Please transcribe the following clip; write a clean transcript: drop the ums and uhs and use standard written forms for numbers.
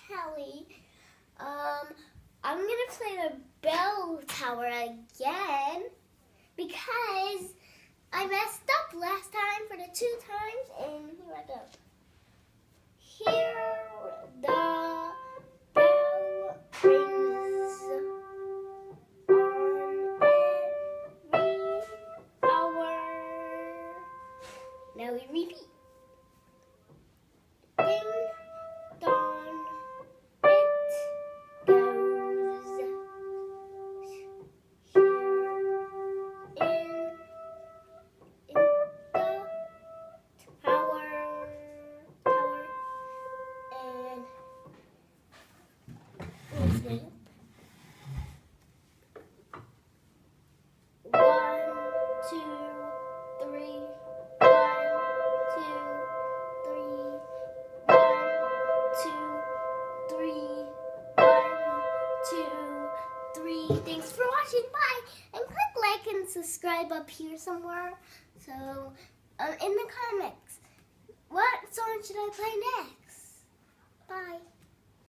Kelly. I'm gonna play the bell tower again because I messed up last time for the 2 times, and here I go. Here the bell rings on every hour. Now we repeat. Ding dong, it goes. Here in the tower, and listen. 1, 2, 3. 1, 2, 3. 1, 2, 3. 1, 2, 3. Thanks for watching. Bye. And click like and subscribe up here somewhere. So, in the comments, what song should I play next? Bye.